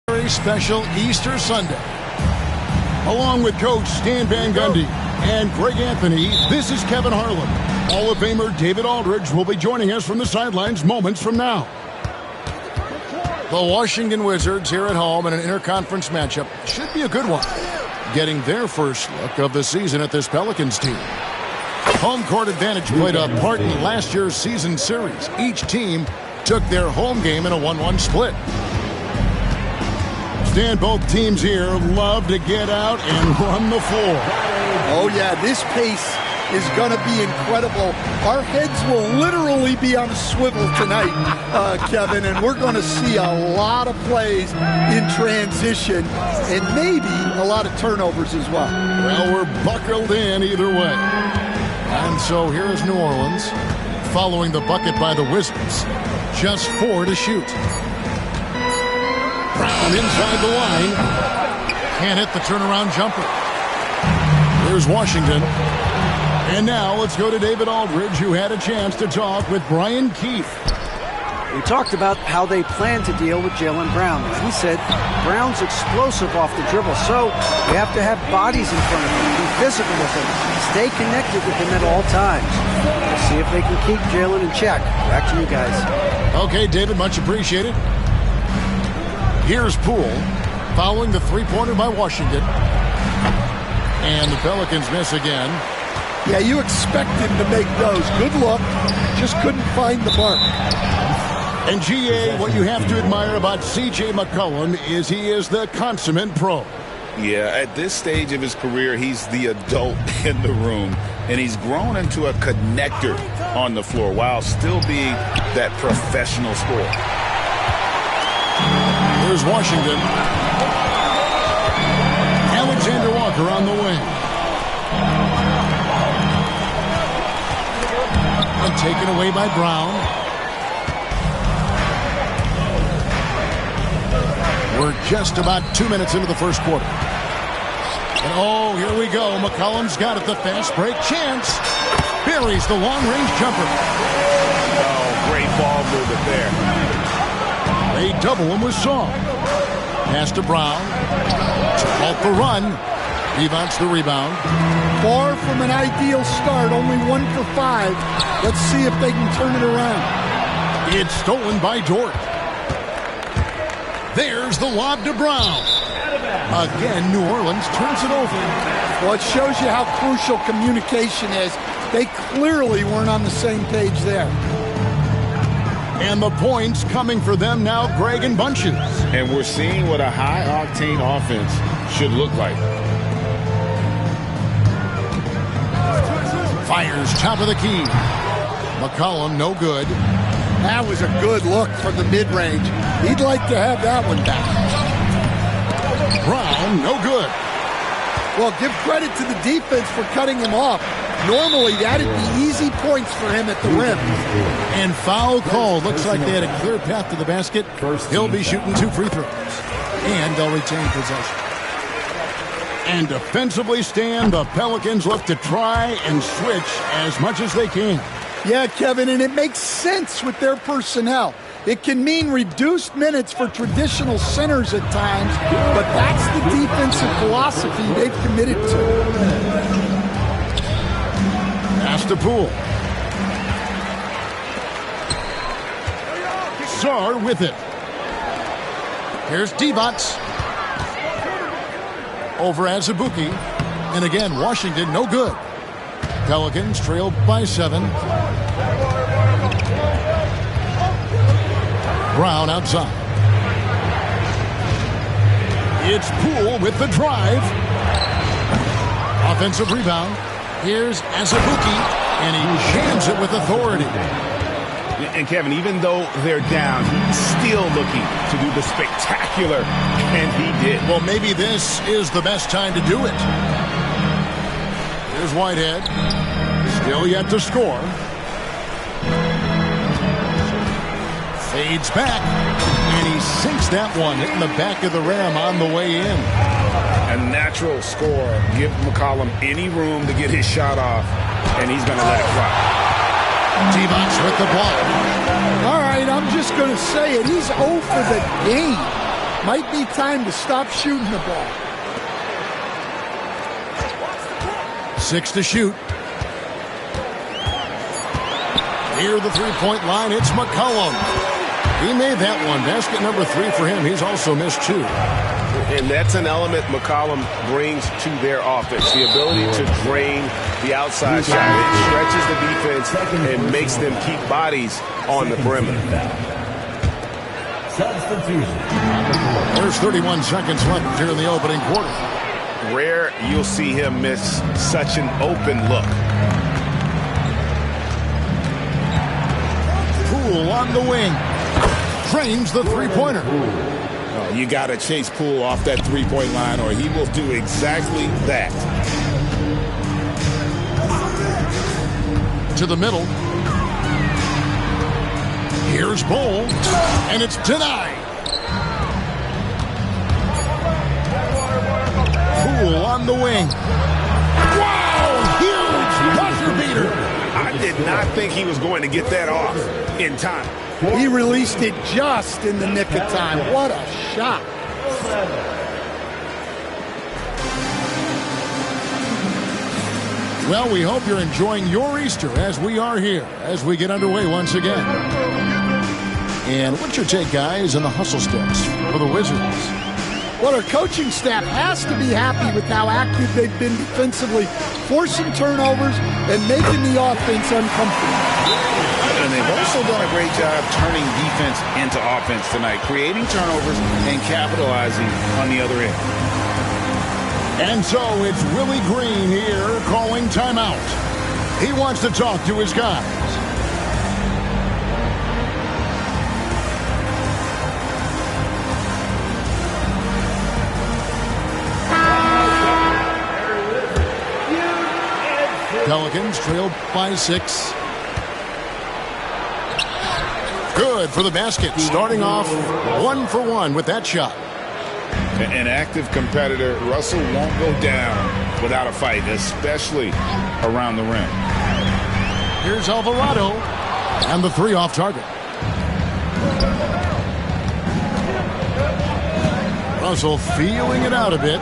Very special Easter Sunday. Along with Coach Stan Van Gundy and Greg Anthony, this is Kevin Harlan. Hall of Famer David Aldridge will be joining us from the sidelines moments from now. The Washington Wizards here at home in an interconference matchup should be a good one, getting their first look of the season at this Pelicans team. Home court advantage played a part in last year's season series. Each team took their home game in a 1-1 split. Stan, both teams here love to get out and run the floor. Oh, yeah, this pace is going to be incredible. Our heads will literally be on a swivel tonight, Kevin, and we're going to see a lot of plays in transition and maybe a lot of turnovers as well. Well, we're buckled in either way. And so here is New Orleans following the bucket by the Wizards. Just 4 to shoot. Brown inside the line. Can't hit the turnaround jumper. Here's Washington. And now let's go to David Aldridge, who had a chance to talk with Brian Keefe. We talked about how they plan to deal with Jaylen Brown. He said Brown's explosive off the dribble, so we have to have bodies in front of him, be physical with him, stay connected with him at all times. We'll see if they can keep Jaylen in check. Back to you guys. Okay, David, much appreciated. Here's Poole following the three-pointer by Washington. And the Pelicans miss again. Yeah, you expect him to make those. Good look. Just couldn't find the mark. And GA, what you have to admire about C.J. McCollum is he is the consummate pro. Yeah, at this stage of his career, he's the adult in the room. And he's grown into a connector on the floor while still being that professional scorer. Here's Washington. Alexander Walker on the wing. And taken away by Brown. We're just about 2 minutes into the first quarter. And oh, here we go. McCollum's got it. The fast break chance. Buries the long-range jumper. Oh, great ball movement there. They double him with Song. Pass to Brown. Off the run. Evans the rebound. Far from an ideal start. Only 1 for 5. Let's see if they can turn it around. It's stolen by Dort. There's the lob to Brown. Again, New Orleans turns it over. Well, it shows you how crucial communication is. They clearly weren't on the same page there. And the points coming for them now, Greg, in bunches. And we're seeing what a high-octane offense should look like. Fires top of the key. McCollum, no good. That was a good look from the mid-range. He'd like to have that one back. Brown, no good. Well, give credit to the defense for cutting him off. Normally, that'd be easy points for him at the rim. And foul call. Looks like they had a clear path to the basket. He'll be shooting 2 free throws. And they'll retain possession. And defensively, Stan, the Pelicans look to try and switch as much as they can. Yeah, Kevin, and it makes sense with their personnel. It can mean reduced minutes for traditional centers at times, but that's the defensive philosophy they've committed to. Pass to Poole. Sarr with it. Here's Divac. Over Azubuike. And again, Washington no good. Pelicans trail by 7. Brown outside. It's Poole with the drive. Offensive rebound. Here's Azubuike, and he jams it with authority. And Kevin, even though they're down, he's still looking to do the spectacular, and he did. Well, maybe this is the best time to do it. Here's Whitehead. Still yet to score. Fades back, and he sinks that one, hitting the back of the rim on the way in. A natural score. Give McCollum any room to get his shot off, and he's going to let it fly. Divac with the ball. All right, I'm just going to say it. He's 0 for the game. Might be time to stop shooting the ball. 6 to shoot. Near the three-point line, it's McCollum. He made that one. Basket number 3 for him. He's also missed 2. And that's an element McCollum brings to their offense, the ability to drain the outside shot. It stretches the defense and makes them keep bodies on the perimeter. There's 31 seconds left here in the opening quarter. Rare you'll see him miss such an open look. Poole on the wing. Drains the three-pointer. You got to chase Poole off that three-point line, or he will do exactly that. To the middle. Here's Bol, and it's denied. Poole on the wing. Wow, huge buzzer beater. I did not think he was going to get that off in time. He released it just in the nick of time. What a shot. Well, we hope you're enjoying your Easter as we are here, as we get underway once again. And what's your take, guys, on the hustle steps for the Wizards? Well, our coaching staff has to be happy with how active they've been defensively, forcing turnovers and making the offense uncomfortable. And they've also done a great job turning defense into offense tonight, creating turnovers and capitalizing on the other end. And so it's Willie Green here calling timeout. He wants to talk to his guys. Pelicans trail by 6. Good for the basket. Starting off 1 for 1 with that shot. An active competitor, Russell won't go down without a fight, especially around the rim. Here's Alvarado. And the 3 off target. Russell feeling it out a bit.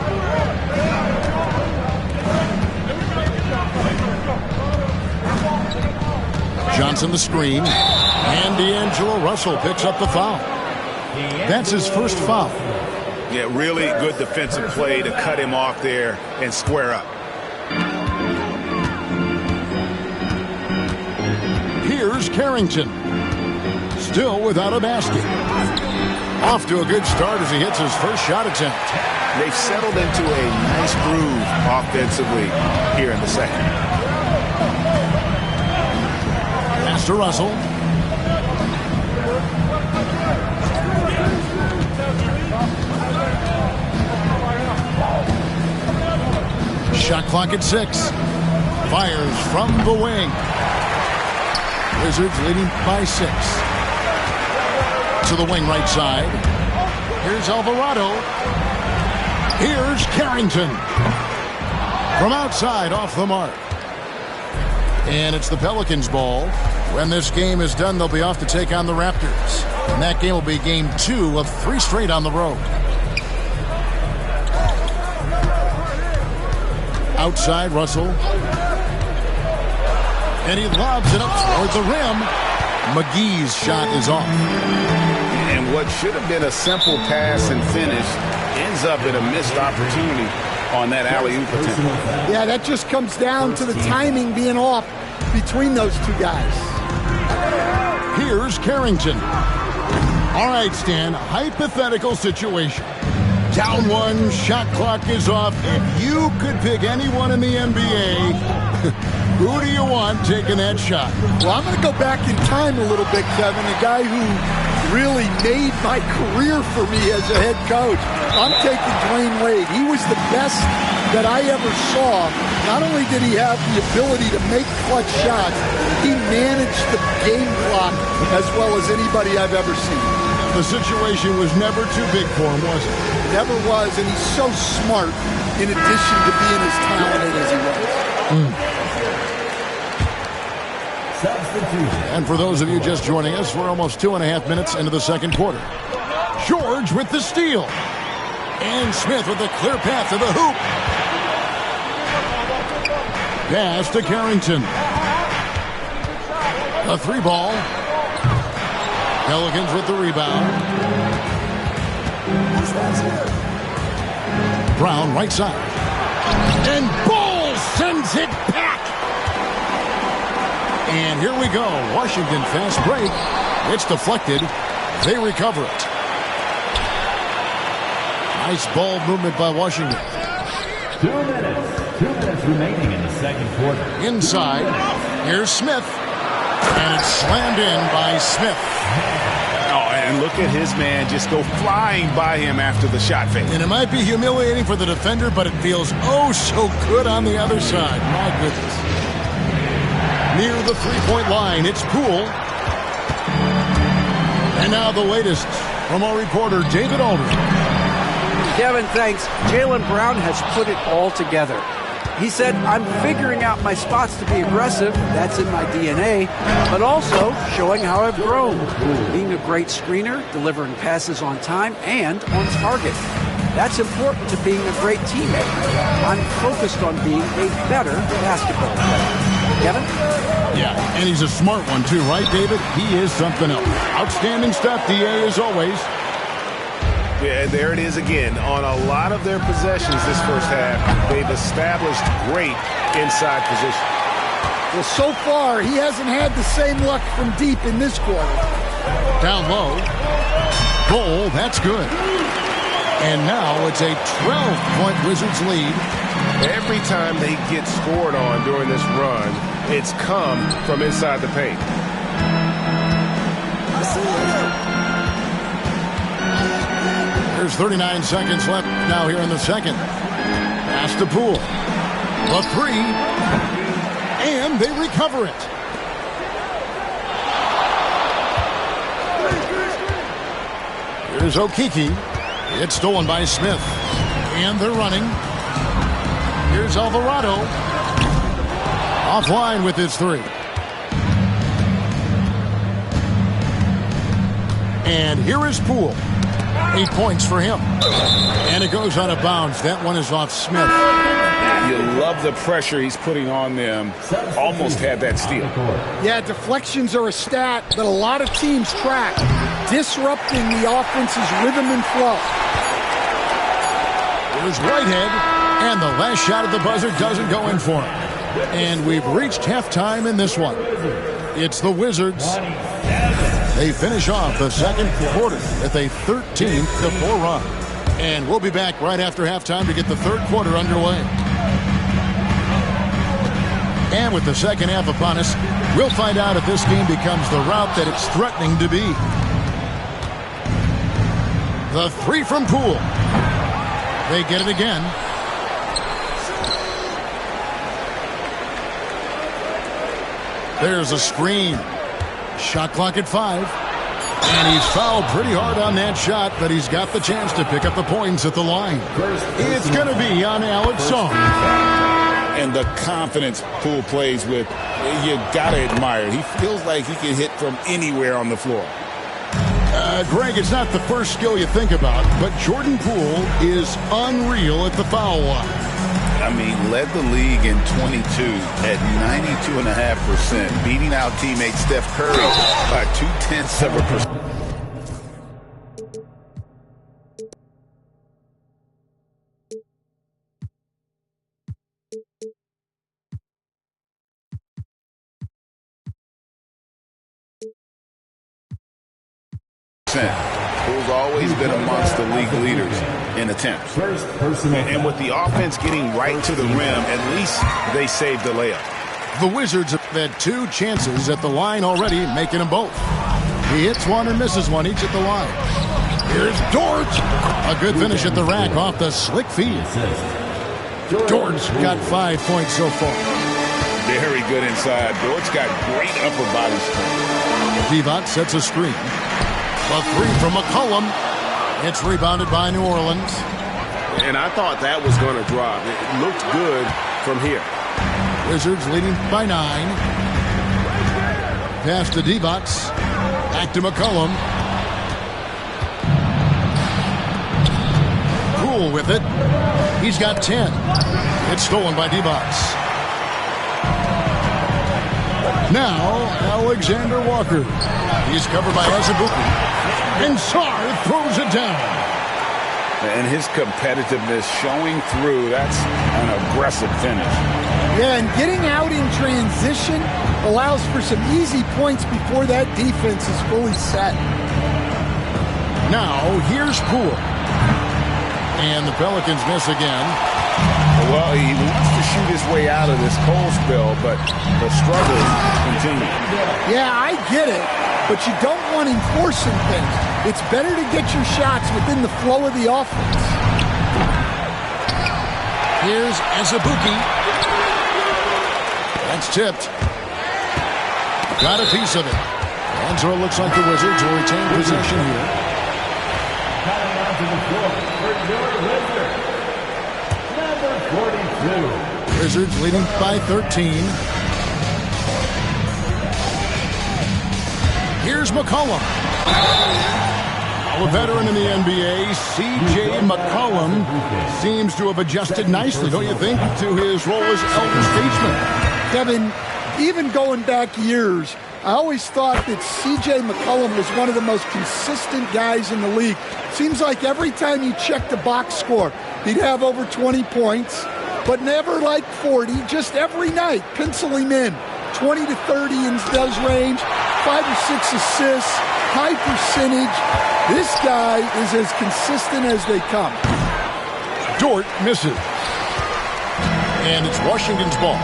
Johnson the screen. And D'Angelo Russell picks up the foul. That's his first foul. Yeah, really good defensive play to cut him off there and square up. Here's Carrington. Still without a basket. Off to a good start as he hits his first shot attempt. They've settled into a nice groove offensively here in the second. Pass to Russell. Shot clock at 6. Fires from the wing. Wizards leading by 6. To the wing right side. Here's Alvarado. Here's Carrington. From outside, off the mark. And it's the Pelicans' ball. When this game is done, they'll be off to take on the Raptors. And that game will be game 2 of 3 straight on the road. Outside, Russell. And he lobs it up toward the rim. McGee's shot is off. And what should have been a simple pass and finish ends up in a missed opportunity on that alley-oop attempt. Yeah, that just comes down to the timing being off between those two guys. Here's Carrington. All right, Stan, hypothetical situation. Down 1, shot clock is off. If you could pick anyone in the NBA, who do you want taking that shot? Well, I'm going to go back in time a little bit, Kevin. A guy who really made my career for me as a head coach. I'm taking Dwayne Wade. He was the best that I ever saw. Not only did he have the ability to make clutch shots, he managed the game clock as well as anybody I've ever seen. The situation was never too big for him, was it? Never was, and he's so smart in addition to being as talented as he was. And for those of you just joining us, we're almost 2.5 minutes into the second quarter. George with the steal. And Smith with a clear path to the hoop. Pass to Carrington. A 3-ball. Pelicans with the rebound. Brown right side. And Ball sends it back. And here we go. Washington fast break. It's deflected. They recover it. Nice ball movement by Washington. 2 minutes remaining in the second quarter. Inside. Here's Smith. And it's slammed in by Smith. Oh, and look at his man just go flying by him after the shot fake. And it might be humiliating for the defender, but it feels oh so good on the other side. My goodness. Near the three-point line, it's Poole. And now the latest from our reporter, David Aldridge. Kevin, thanks. Jaylen Brown has put it all together. He said, I'm figuring out my spots to be aggressive. That's in my DNA. But also showing how I've grown. Being a great screener, delivering passes on time, and on target. That's important to being a great teammate. I'm focused on being a better basketball player. Kevin? Yeah, and he's a smart one too, right, David? He is something else. Outstanding stuff, DA, as always. Yeah, and there it is again. On a lot of their possessions this first half, they've established great inside position. Well, so far, he hasn't had the same luck from deep in this quarter. Down low. Goal, that's good. And now it's a 12-point Wizards lead. Every time they get scored on during this run, it's come from inside the paint. There's 39 seconds left now here in the second. Pass to Poole. The 3. And they recover it. Here's Okeke. It's stolen by Smith. And they're running. Here's Alvarado. Offline with his 3. And here is Poole. 8 points for him. And it goes out of bounds. That one is off Smith. You love the pressure he's putting on them. Almost had that steal. Yeah, deflections are a stat that a lot of teams track, disrupting the offense's rhythm and flow. Here's Whitehead. And the last shot at the buzzer doesn't go in for him. And we've reached halftime in this one. It's the Wizards. They finish off the second quarter with a 13-4 run. And we'll be back right after halftime to get the third quarter underway. And with the second half upon us, we'll find out if this game becomes the route that it's threatening to be. The 3 from Poole. They get it again. There's a screen. Shot clock at 5. And he's fouled pretty hard on that shot, but he's got the chance to pick up the points at the line. It's going to be on Alex Song. And the confidence Poole plays with, you got to admire. He feels like he can hit from anywhere on the floor. Greg, it's not the first skill you think about, but Jordan Poole is unreal at the foul line. I mean, led the league in 22 at 92.5%, beating out teammate Steph Curry by 0.2%. Poole's always been amongst the league leaders in attempts. And with the offense getting right to the rim, at least they saved the layup. The Wizards have had 2 chances at the line already, making them both. He hits one or misses one each at the line. Here's Dort. A good finish at the rack off the slick feed. Dort's got 5 points so far. Very good inside. Dort's got great upper body strength. Divac sets a screen. A 3 from McCollum. It's rebounded by New Orleans. And I thought that was going to drop. It looked good from here. Wizards leading by 9. Pass to Divac. Back to McCollum. Poole with it. He's got 10. It's stolen by Divac. Now, Alexander Walker. He's covered by Azubuike. And Sarr throws it down. And his competitiveness showing through. That's an aggressive finish. Yeah, and getting out in transition allows for some easy points before that defense is fully set. Now, here's Poole. And the Pelicans miss again. Well, he wants to shoot his way out of this cold spell, but the struggle continues. Yeah, I get it, but you don't want him forcing things. It's better to get your shots within the flow of the offense. Here's Azubuike. That's tipped. Got a piece of it. And so it looks like the Wizards will retain possession here. Coming onto the floor for your Wizards, number 42. Wizards leading by 13. Here's McCollum. A veteran in the NBA, C.J. McCollum seems to have adjusted nicely, don't you think, to his role as elder statesman. Kevin, even going back years, I always thought that C.J. McCollum was one of the most consistent guys in the league. Seems like every time you check the box score, he'd have over 20 points, but never like 40, just every night, pencil him in. 20 to 30 in those range, 5 or 6 assists, high percentage. This guy is as consistent as they come. Dort misses. And it's Washington's ball.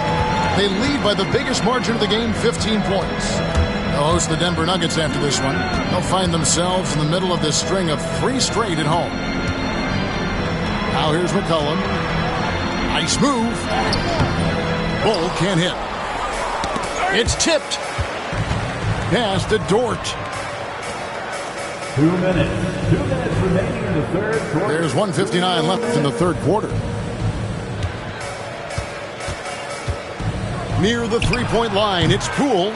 They lead by the biggest margin of the game, 15 points. They'll host the Denver Nuggets after this one. They'll find themselves in the middle of this string of 3 straight at home. Now here's McCollum. Nice move. Bull can't hit. It's tipped. Pass to Dort. 2 minutes. 2 minutes remaining in the third quarter. There's 1:59 left in the third quarter. Near the three-point line, it's Poole.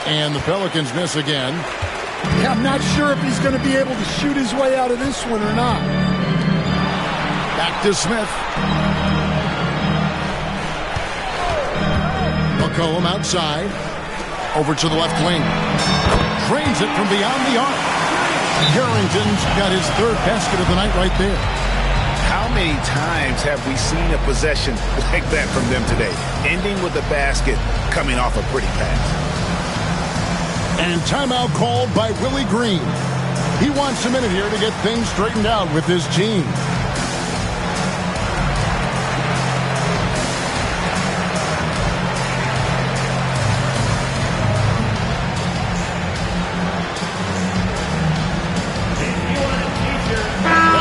And the Pelicans miss again. Yeah, I'm not sure if he's going to be able to shoot his way out of this one or not. Back to Smith. McCollum outside. Over to the left wing. Drains it from beyond the arc. Harrington's got his 3rd basket of the night right there. How many times have we seen a possession like that from them today? Ending with a basket, coming off a pretty pass. And timeout called by Willie Green. He wants a minute here to get things straightened out with his team.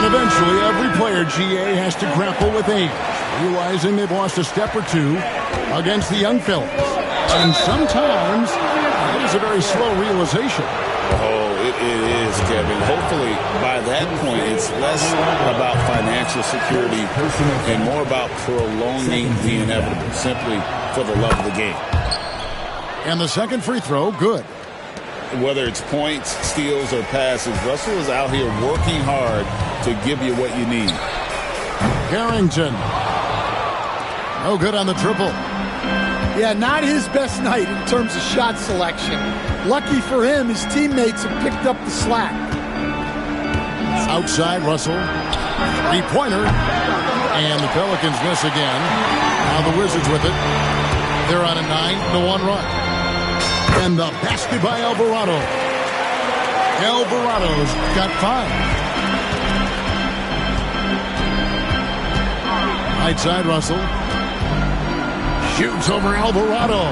Eventually, every player, GA, has to grapple with age, realizing they've lost a step or two against the young fellas. And sometimes, it is a very slow realization. Oh, it It is, Kevin. Hopefully, by that point, it's less about financial security and more about prolonging the inevitable, simply for the love of the game. And the second free throw, good. Whether it's points, steals, or passes, Russell is out here working hard to give you what you need. Carrington. No good on the triple. Yeah, not his best night in terms of shot selection. Lucky for him, his teammates have picked up the slack. Outside Russell. Three-pointer. And the Pelicans miss again. Now the Wizards with it. They're on a 9-1 run. And the basket by Alvarado. Alvarado's got 5. Right side Russell. Shoots over Alvarado.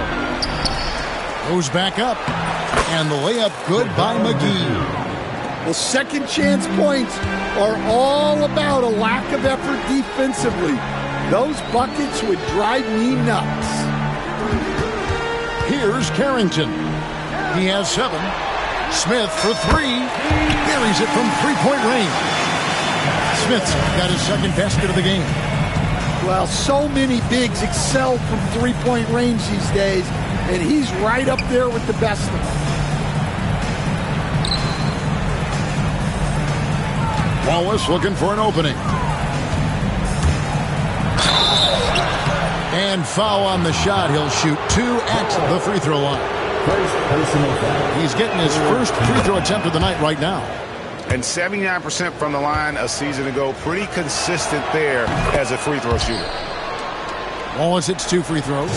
Goes back up. And the layup good by McGee. Well, second chance points are all about a lack of effort defensively. Those buckets would drive me nuts. Here's Carrington. He has 7. Smith for 3. Buries it from three-point range. Smith's got his second basket of the game. Well, so many bigs excel from three-point range these days, and he's right up there with the best of them. Wallace looking for an opening. And foul on the shot. He'll shoot 2 at the free throw line. He's getting his first free throw attempt of the night right now. And 79% from the line a season ago. Pretty consistent there as a free throw shooter. Wallace hits 2 free throws.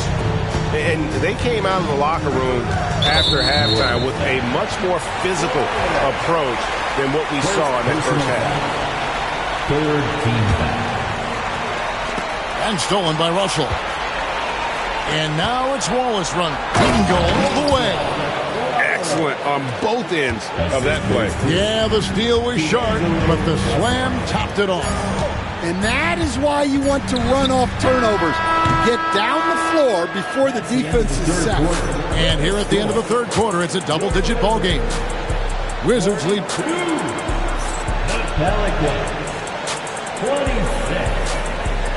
And they came out of the locker room after halftime with a much more physical approach than what we saw in that first half. Third team foul. And stolen by Russell. And now it's Wallace running. Bingo all the way. Excellent on both ends of that play. Yeah, the steal was sharp, but the slam topped it off. And that is why you want to run off turnovers. Get down the floor before the defense is set. And here at the end of the third quarter, it's a double-digit ball game. Wizards lead 2. Pelicans, 26.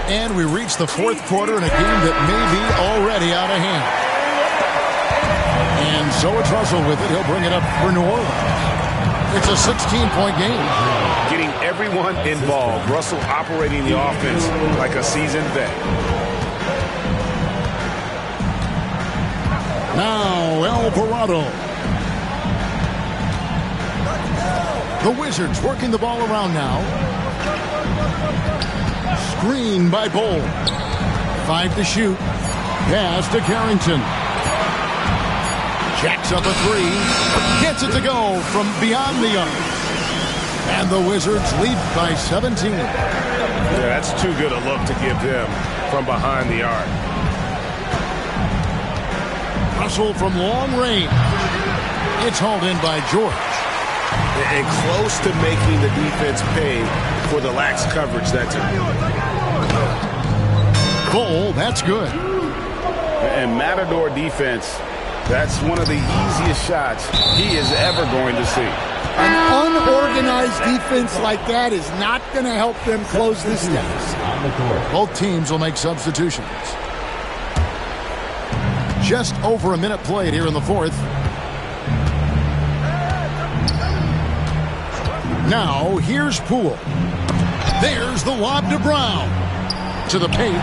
And we reach the fourth quarter in a game that may be already out of hand. And so it's Russell with it. He'll bring it up for New Orleans. It's a 16-point game. Getting everyone involved. Russell operating the offense like a seasoned vet. Now Alvarado. The Wizards working the ball around now. Screen by Bol. 5 to shoot. Pass to Carrington. Jacks up a 3. Gets it to go from beyond the arc. And the Wizards lead by 17. Yeah, that's too good a look to give them from behind the arc. Russell from long range. It's hauled in by George. And close to making the defense pay for the lax coverage that time. Bol, that's good. And Matador defense, that's one of the easiest shots he is ever going to see. An unorganized defense like that is not going to help them close this down. Both teams will make substitutions. Just over a minute played here in the fourth. Now, here's Poole. There's the lob to Brown. To the paint.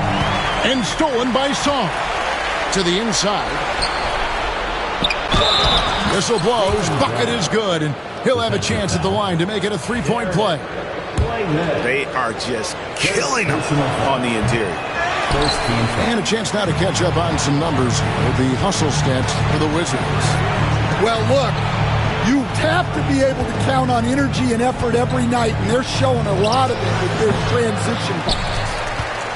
And stolen by Song. To the inside. Whistle blows. Bucket is good. And he'll have a chance at the line to make it a three-point play. They are just killing them on the interior. And a chance now to catch up on some numbers with the hustle stats for the Wizards. Well, look, you have to be able to count on energy and effort every night, and they're showing a lot of it with their transition buckets.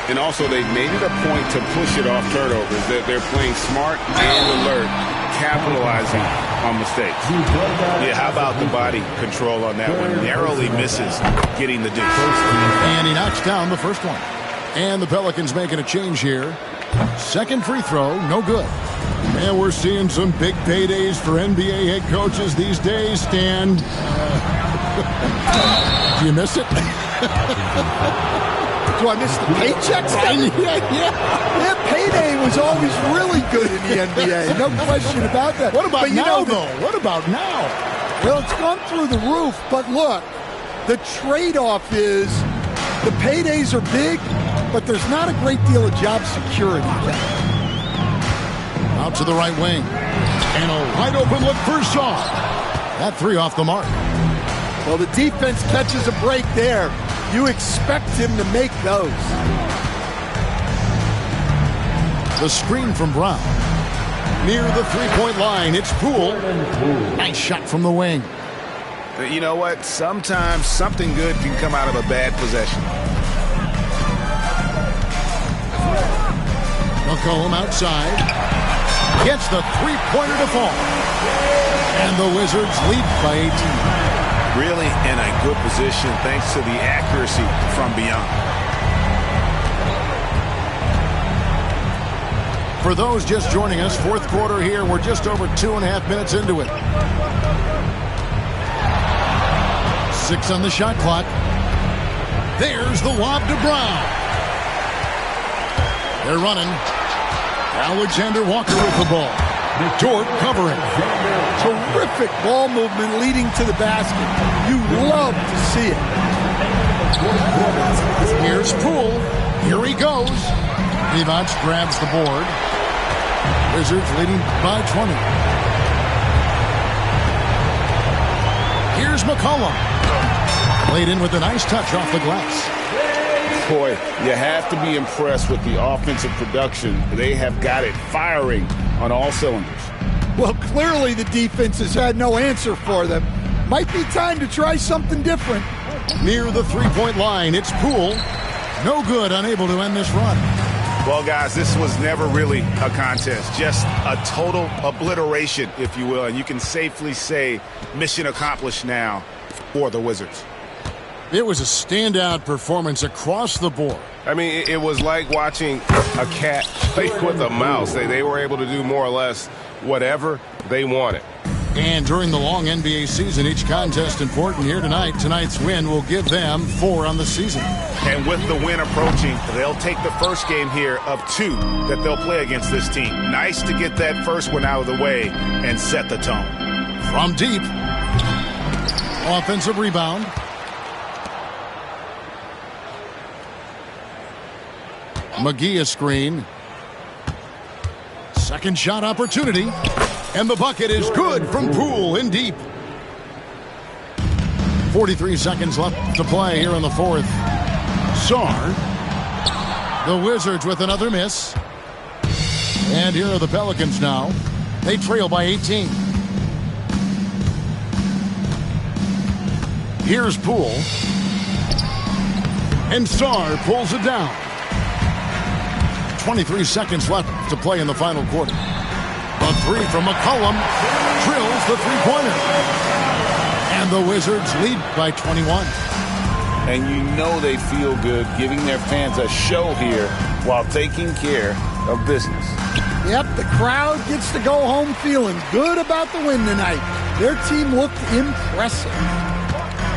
And also, they've made it a point to push it off turnovers. They're playing smart and alert, capitalizing on mistakes. Yeah, how about the body control on that one? Narrowly misses getting the dish. And he knocks down the first one. And the Pelicans making a change here. Second free throw, no good. And we're seeing some big paydays for NBA head coaches these days, Stan. Do you miss it? Do I miss the paychecks? Yeah, payday was always really good in the NBA. No question about that. What about now, though? What about now? Well, it's gone through the roof. But look, the trade-off is the paydays are big, but there's not a great deal of job security. Out to the right wing. And a wide-open look for Shaw. That three off the mark. Well, the defense catches a break there. You expect him to make those. The screen from Brown. Near the three-point line, it's Poole. Nice shot from the wing. You know what? Sometimes something good can come out of a bad possession. McCollum outside. Gets the three-pointer to fall. And the Wizards lead by 18. Really in a good position thanks to the accuracy from beyond. For those just joining us, fourth quarter here. We're just over 2.5 minutes into it. 6 on the shot clock. There's the lob to Brown. They're running. Alexander Walker with the ball. Dort covering. Terrific ball movement leading to the basket. You love to see it. Here's Poole. Here he goes. Divac grabs the board. Wizards leading by 20. Here's McCollum. Laid in with a nice touch off the glass. Boy, you have to be impressed with the offensive production. They have got it firing on all cylinders. Well, clearly the defense has had no answer for them. Might be time to try something different. Near the three-point line, it's Poole. No good, unable to end this run. Well, guys, this was never really a contest. Just a total obliteration, if you will. And you can safely say mission accomplished now for the Wizards. It was a standout performance across the board. I mean, it was like watching a cat play with a mouse. They were able to do more or less whatever they wanted. And during the long NBA season, each contest important here tonight. Tonight's win will give them 4 on the season. And with the win approaching, they'll take the first game here of 2 that they'll play against this team. Nice to get that first one out of the way and set the tone. From deep. Offensive rebound. McGee a screen. Second shot opportunity. And the bucket is good from Poole in deep. 43 seconds left to play here in the fourth. Sarr. The Wizards with another miss. And here are the Pelicans now. They trail by 18. Here's Poole. And Sarr pulls it down. 23 seconds left to play in the final quarter. A three from McCollum drills the three-pointer. And the Wizards lead by 21. And you know they feel good giving their fans a show here while taking care of business. Yep, the crowd gets to go home feeling good about the win tonight. Their team looked impressive.